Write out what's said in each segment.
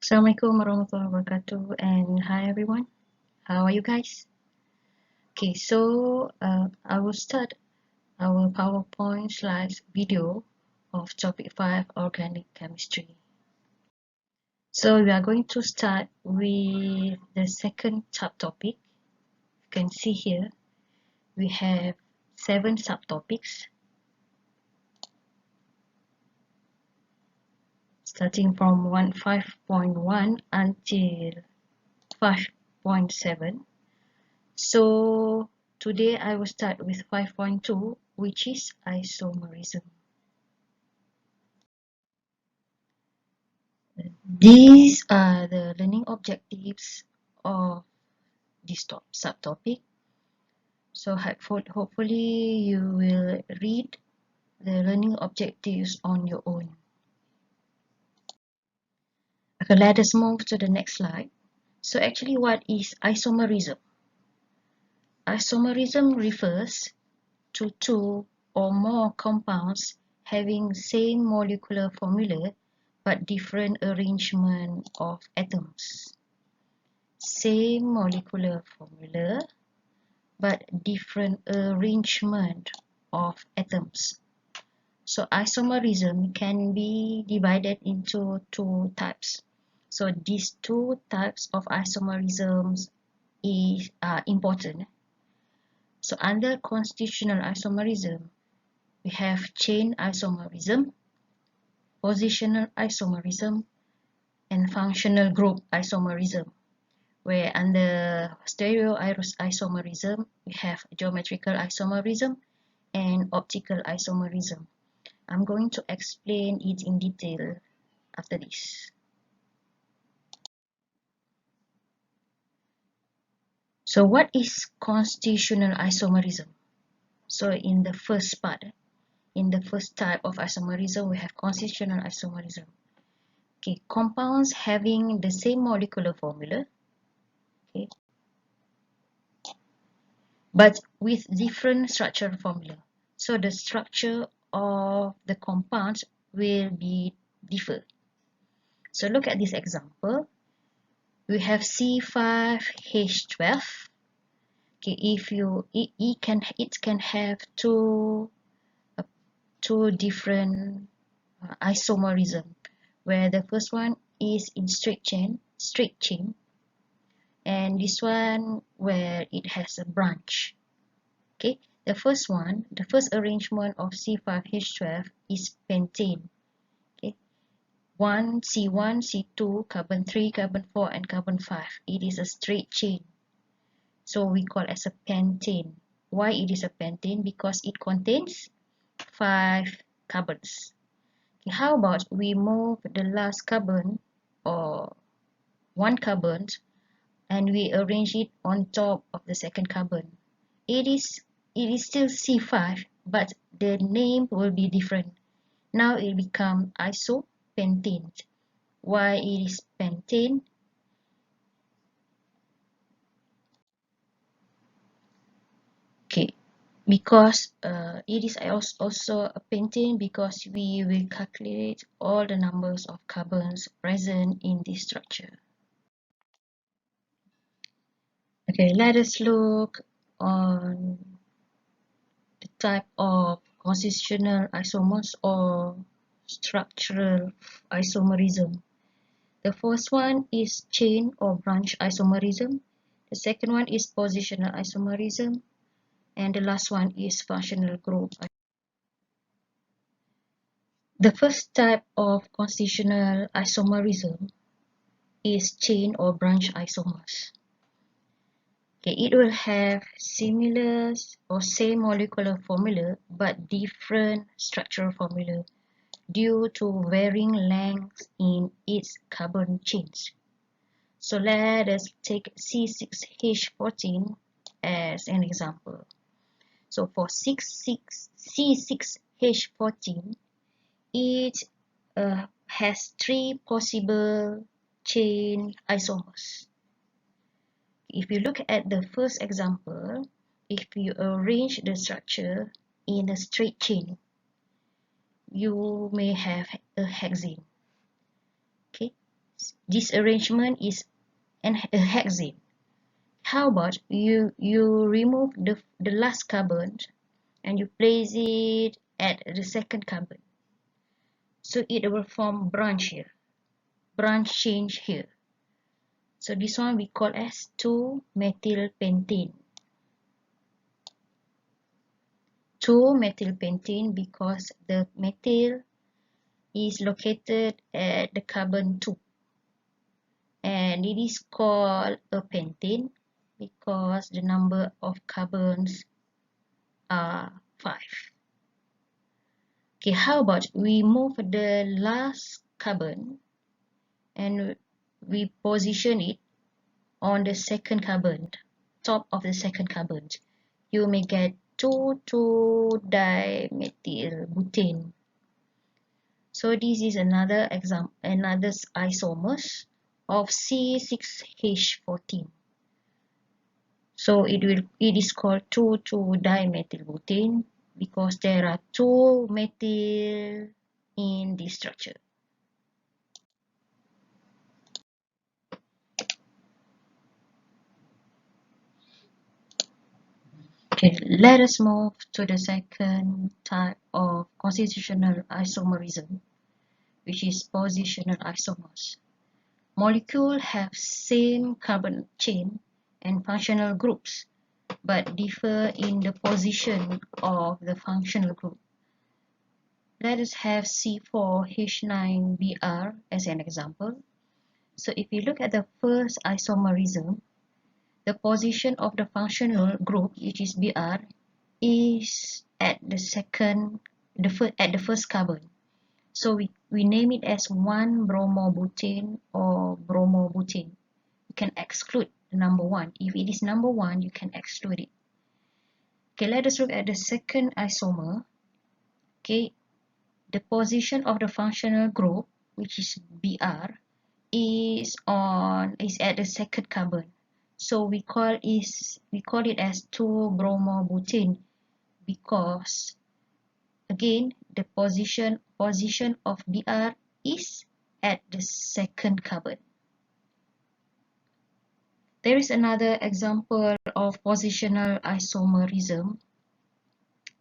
Assalamualaikum warahmatullahi wabarakatuh, and hi everyone. How are you guys? Okay, so I will start our PowerPoint slides video of topic 5, organic chemistry. So we are going to start with the second subtopic. You can see here we have 7 subtopics, starting from 5.1 until 5.7. So today I will start with 5.2, which is isomerism. These are the learning objectives of this subtopic. So hopefully you will read the learning objectives on your own. Okay, let us move to the next slide. So actually, what is isomerism? Isomerism refers to two or more compounds having same molecular formula but different arrangement of atoms. Same molecular formula but different arrangement of atoms. So isomerism can be divided into two types. So these two types of isomerisms are important. So under constitutional isomerism, we have chain isomerism, positional isomerism, and functional group isomerism, where under stereo isomerism, we have geometrical isomerism and optical isomerism. I'm going to explain it in detail after this. So what is constitutional isomerism? So in the first part, in the first type of isomerism, we have constitutional isomerism. Okay, compounds having the same molecular formula, okay, but with different structural formula. So the structure of the compounds will be different. So look at this example. We have C5H12. Okay, if you it can have two different isomerism, where the first one is in straight chain, and this one where it has a branch. Okay, the first arrangement of C5H12 is pentane. Okay, 1 C1 C2 carbon 3 carbon 4 and carbon 5. It is a straight chain, so we call as a pentane. Why it is a pentane? Because it contains 5 carbons. Okay, how about we move the last carbon or 1 carbon and we arrange it on top of the second carbon. It is still C5, but the name will be different. Now it becomes isopentane. Why it is pentane? Okay, because it is also a pentane because we will calculate all the numbers of carbons present in this structure. Okay, let us look on the type of constitutional isomers or structural isomerism. The first one is chain or branch isomerism. The second one is positional isomerism. And the last one is functional group. The first type of constitutional isomerism is chain or branch isomers. Okay, it will have similar or same molecular formula but different structural formula due to varying lengths in its carbon chains. So let us take C6H14 as an example. So for C6H14, it has 3 possible chain isomers. If you look at the first example, if you arrange the structure in a straight chain, you may have a hexane. Okay, this arrangement is a hexane. How about you remove the last carbon and you place it at the second carbon, so it will form branch here, branch change here. So this one we call as 2-methylpentane. 2-methylpentane because the methyl is located at the carbon 2, and it is called a pentane because the number of carbons are 5. Okay, how about we move the last carbon and we position it on the second carbon, top of the second carbon. You may get 2,2-dimethylbutane. So this is another example, another isomers of C6H14. So it is called 2,2-dimethylbutane because there are 2 methyl in this structure. Okay, let us move to the second type of constitutional isomerism, which is positional isomers. Molecules have same carbon chain and functional groups, but differ in the position of the functional group. Let us have C4H9Br as an example. So if you look at the first isomerism, the position of the functional group, which is Br, is at the first carbon. So we name it as 1-bromobutane or bromobutane. You can exclude the number 1. If it is number 1, you can exclude it. Okay, let us look at the second isomer. Okay, the position of the functional group, which is Br, is at the second carbon. So we call it as 2-bromobutane because again the position of Br is at the second carbon. There is another example of positional isomerism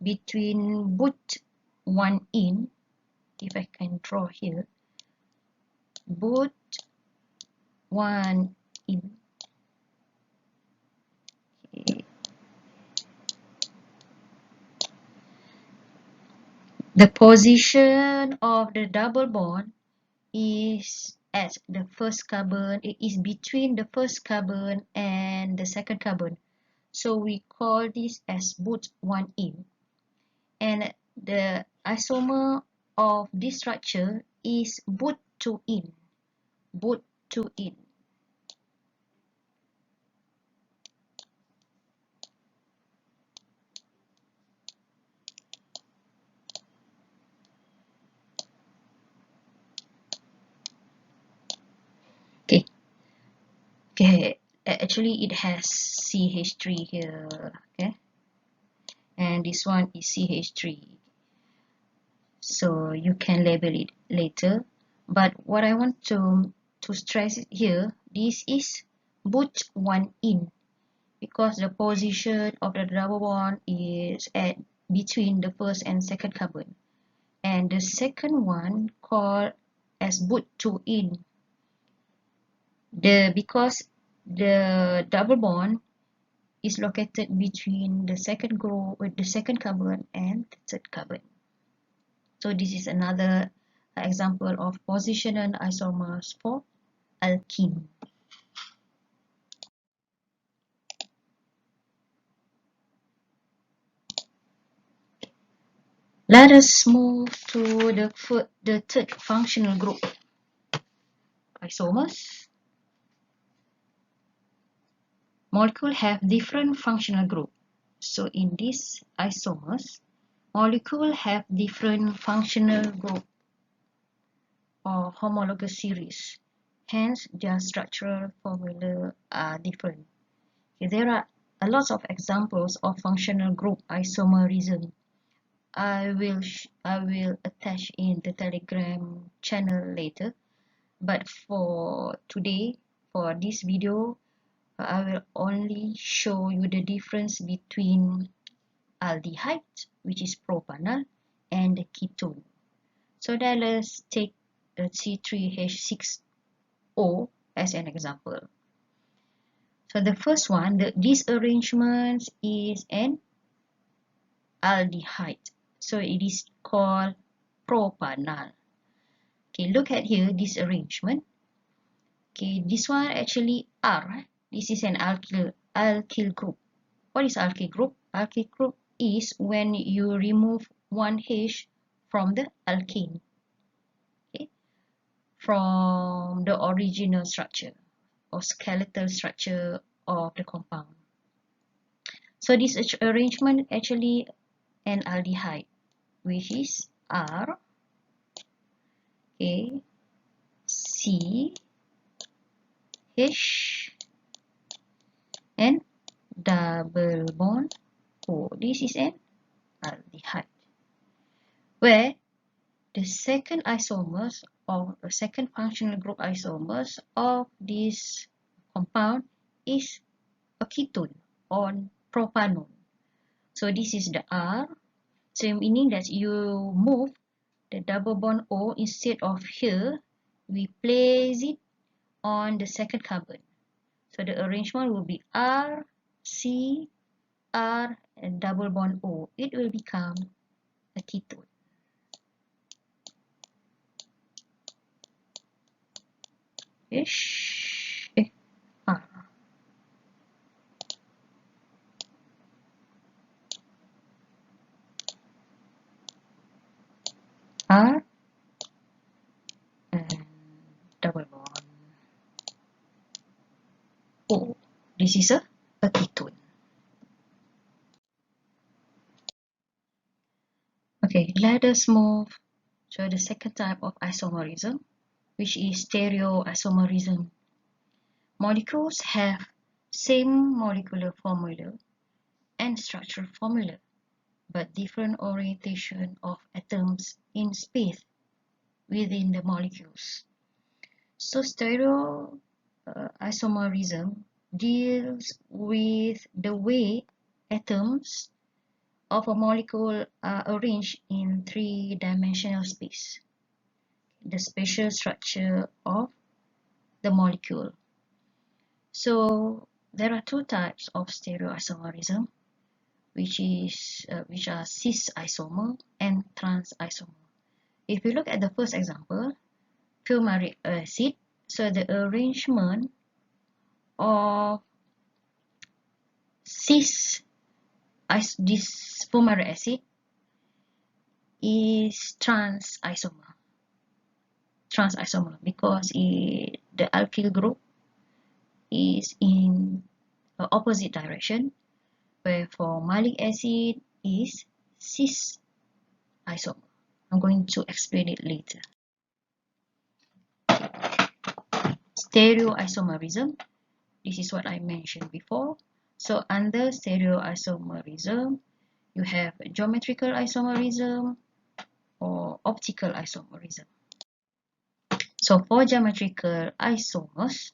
between VID1, if I can draw here, VID1. The position of the double bond is at the first carbon. It is between the first carbon and the second carbon. So we call this as VID1. And the isomer of this structure is VID2. VID2. Okay. Okay. Actually, it has CH3 here. Okay. And this one is CH3. So you can label it later. But what I want to stress here, this is VID1 because the position of the double bond is at between the first and second carbon. And the second one called as VID2. Because the double bond is located between the second group with the second carbon and the third carbon. So this is another example of positional isomers for alkene. Let us move to the third functional group, isomers. Molecules have different functional groups. So in these isomers, molecules have different functional group or homologous series. Hence, their structural formula are different. Okay, there are a lot of examples of functional group isomerism. I will attach in the Telegram channel later. But for today, for this video, I will only show you the difference between aldehyde, which is propanol, and the ketone. So then let's take C3H6O as an example. So the first one, this arrangement is an aldehyde. So it is called propanol. Okay, look at here, this arrangement. Okay, this one actually R. This is an alkyl group. What is alkyl group? Alkyl group is when you remove one H from the alkane, okay, from the original structure or skeletal structure of the compound. So this arrangement actually an aldehyde, which is R, A, C, H, and double bond O. This is an aldehyde, where the second isomers or the second functional group isomers of this compound is a ketone on propanol. So this is the R. So meaning that you move the double bond O, instead of here, we place it on the second carbon. So the arrangement will be R, C, R, and double bond O. It will become a ketone. Ish. R. R and double bond O. This is a ketone. Okay, let us move to the second type of isomerism, which is stereoisomerism. Molecules have same molecular formula and structural formula, but different orientation of atoms in space within the molecules. So stereoisomerism deals with the way atoms of a molecule are arranged in three-dimensional space, the spatial structure of the molecule. So there are two types of stereoisomerism, which are cis isomer and trans isomer. If you look at the first example, fumaric acid, so the arrangement of this fumaric acid is trans isomer because the alkyl group is in the opposite direction, where for malic acid is cis isomer. I'm going to explain it later. Stereoisomerism, this is what I mentioned before. So under stereoisomerism, you have geometrical isomerism or optical isomerism. So for geometrical isomers,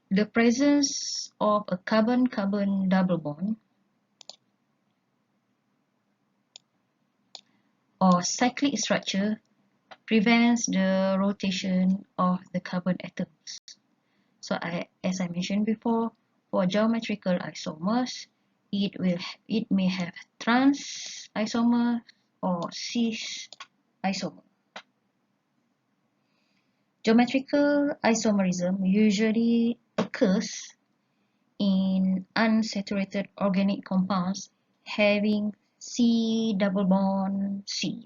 the presence of a carbon-carbon double bond or cyclic structure prevents the rotation of the carbon atoms. So as I mentioned before, for geometrical isomers, it may have trans isomer or cis isomer. Geometrical isomerism usually occurs in unsaturated organic compounds having C double bond C,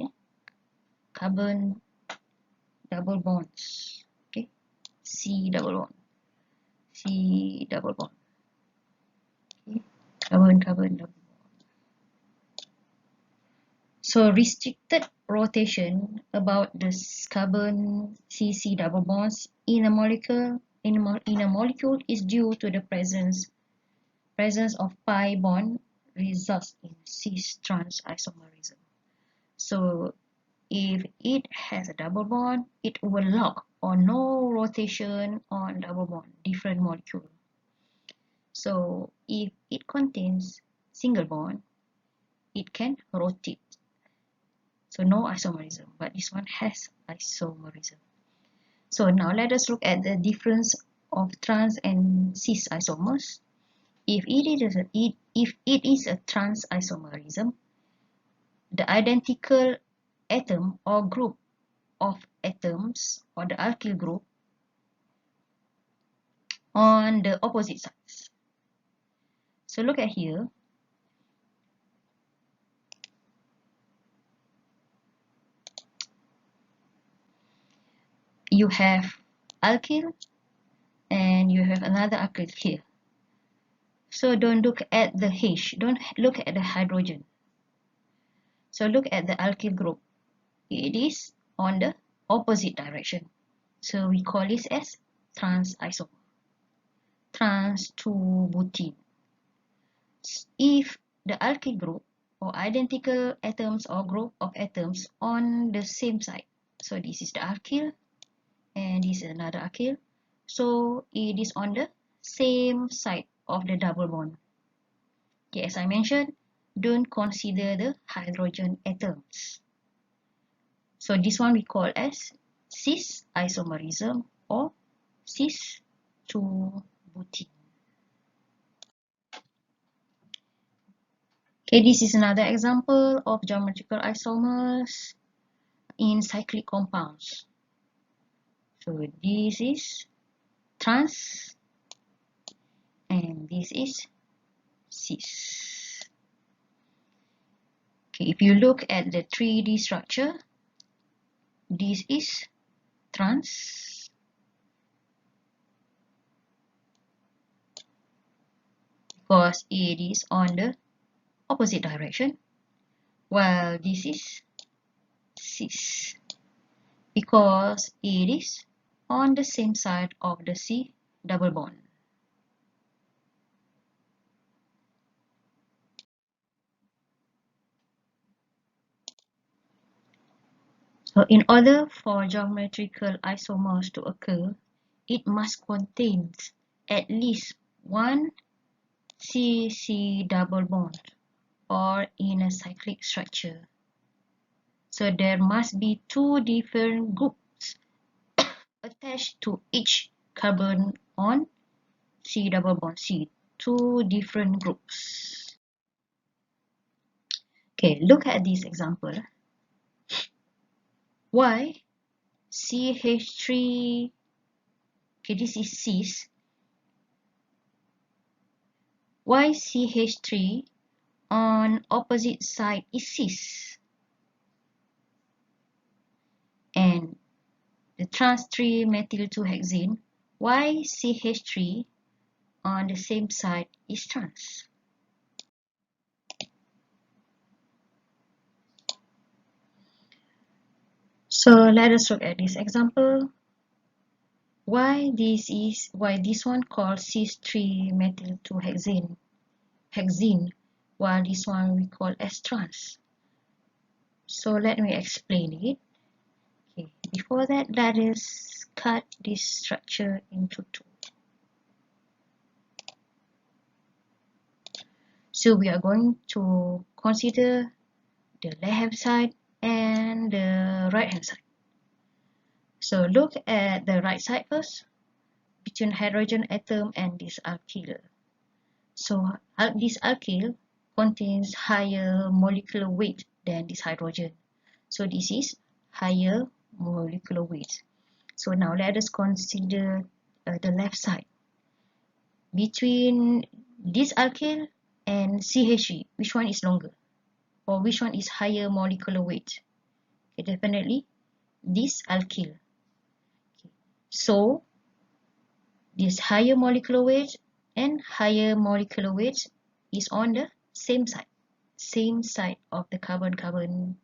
carbon double bonds, okay, C double bond, okay, carbon double bond. So restricted rotation about the carbon CC double bonds in a molecule is due to the presence of pi bond results in cis trans isomerism. So if it has a double bond, it will lock or no rotation on double bond, different molecule. So if it contains single bond, it can rotate. So no isomerism, but this one has isomerism. So now let us look at the difference of trans and cis isomers. If it is a trans isomerism, the identical atom or group of atoms or the alkyl group on the opposite sides. So look at here. You have alkyl and you have another alkyl here. So don't look at the H, don't look at the hydrogen. So look at the alkyl group. It is on the opposite direction. So we call this as trans isomer. Trans to butene. If the alkyl group or identical atoms or group of atoms on the same side. So this is the alkyl and this is another alkyl. So it is on the same side of the double bond. Okay, as I mentioned, don't consider the hydrogen atoms. So this one we call as cis isomerism or cis to butene. Okay, this is another example of geometrical isomers in cyclic compounds. So this is trans and this is cis. Okay, if you look at the 3D structure, this is trans because it is on the opposite direction, while this is cis because it is on the same side of the C double bond. So in order for geometrical isomers to occur, it must contain at least one C-C double bond or in a cyclic structure. So there must be two different groups attached to each carbon on C double bond C, two different groups. Okay, look at this example. Why CH3, okay, this is cis. Why CH3 on opposite side is cis? And the trans 3-methyl-2-hexene, why CH3 on the same side is trans? So let us look at this example. Why this one called cis 3-methyl-2-hexene, while this one we call as trans. So let me explain it. Okay, before that, let us cut this structure into two. So we are going to consider the left-hand side and the right-hand side. So look at the right side first, between hydrogen atom and this alkyl. So this alkyl contains higher molecular weight than this hydrogen. So this is higher molecular weight. So now let us consider the left side. Between this alkyl and CH3, which one is longer? Or which one is higher molecular weight? Okay, definitely this alkyl. Okay. So this higher molecular weight and higher molecular weight is on the same side of the carbon-carbon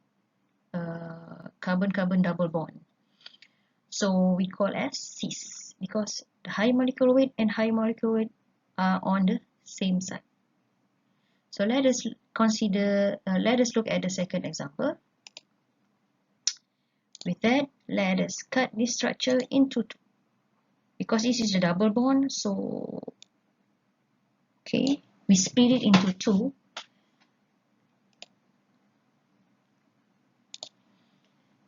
double bond. So we call as cis because the high molecular weight and high molecular weight are on the same side. So let us look at the second example. with that, let us cut this structure into two. Because this is a double bond, so okay, we split it into two.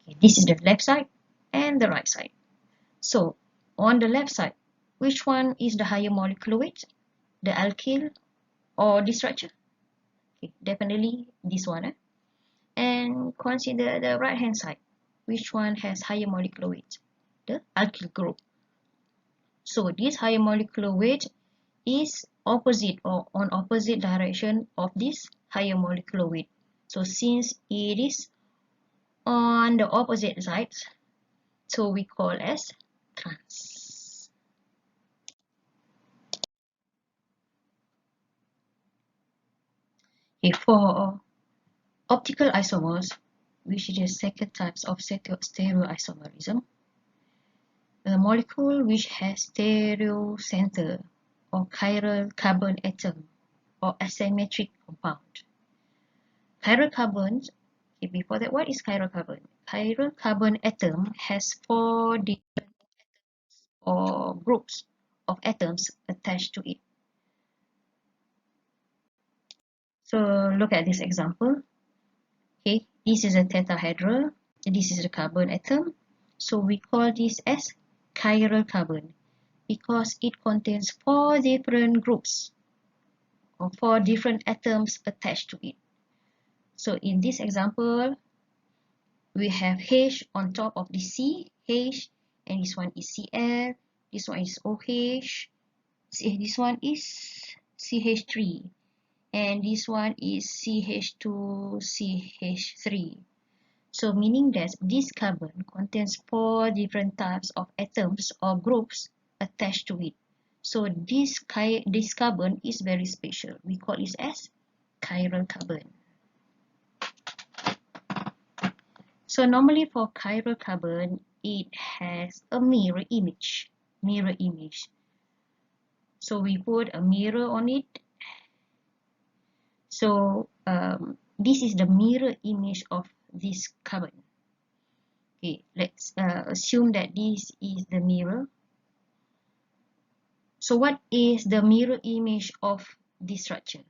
Okay, this is the left side and the right side. So on the left side, which one is the higher molecular weight? The alkyl or this structure? Okay, definitely this one. And consider the right hand side. Which one has higher molecular weight? The alkyl group. So this higher molecular weight is opposite or on opposite direction of this higher molecular weight. So since it is on the opposite sides, so we call as trans. Okay, for optical isomers, which is the second types of stereoisomerism, a molecule which has stereocenter or chiral carbon atom or asymmetric compound. Chiral carbons, okay, before that, what is chiral carbon? Chiral carbon atom has 4 different or groups of atoms attached to it. So look at this example. Okay, this is a tetrahedral. This is a carbon atom. So we call this as chiral carbon because it contains 4 different groups or 4 different atoms attached to it. So in this example, we have H on top of the C, H, and this one is Cl, this one is OH, this one is CH3, and this one is CH2CH3. So meaning that this carbon contains 4 different types of atoms or groups attached to it. So this carbon is very special. We call it as chiral carbon. So normally for chiral carbon, it has a mirror image. So we put a mirror on it. So this is the mirror image of this carbon. Okay, let's assume that this is the mirror. So what is the mirror image of this structure?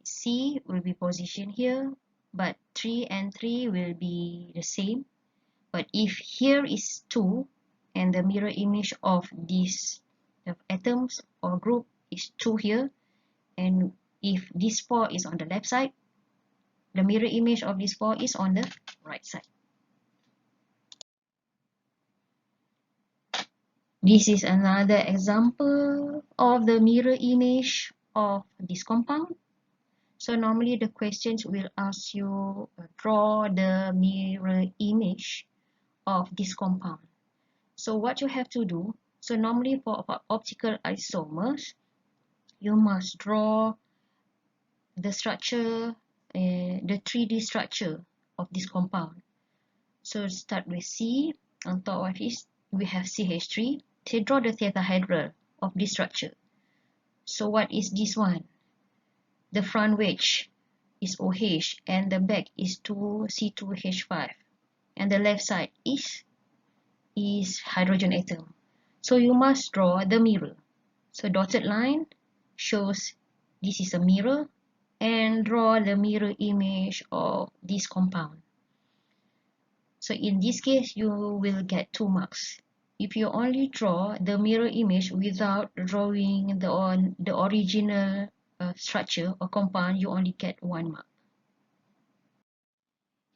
C will be positioned here, but 3 and 3 will be the same. But if here is 2 and the mirror image of these atoms or group is 2 here, and if this 4 is on the left side, the mirror image of this 4 is on the right side. This is another example of the mirror image of this compound. So normally the questions will ask you draw the mirror image of this compound. So what you have to do, so normally for optical isomers, you must draw the structure, the 3D structure of this compound. So start with C, on top of it we have CH3. So draw the tetrahedral of this structure. So what is this one? The front wedge is OH and the back is 2C2H5 and the left side is hydrogen atom. So you must draw the mirror. So dotted line shows this is a mirror and draw the mirror image of this compound. So in this case, you will get 2 marks. If you only draw the mirror image without drawing the original structure or compound, you only get 1 mark.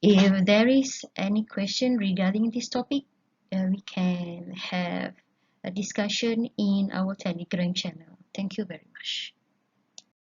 If there is any question regarding this topic, we can have a discussion in our Telegram channel. Thank you very much.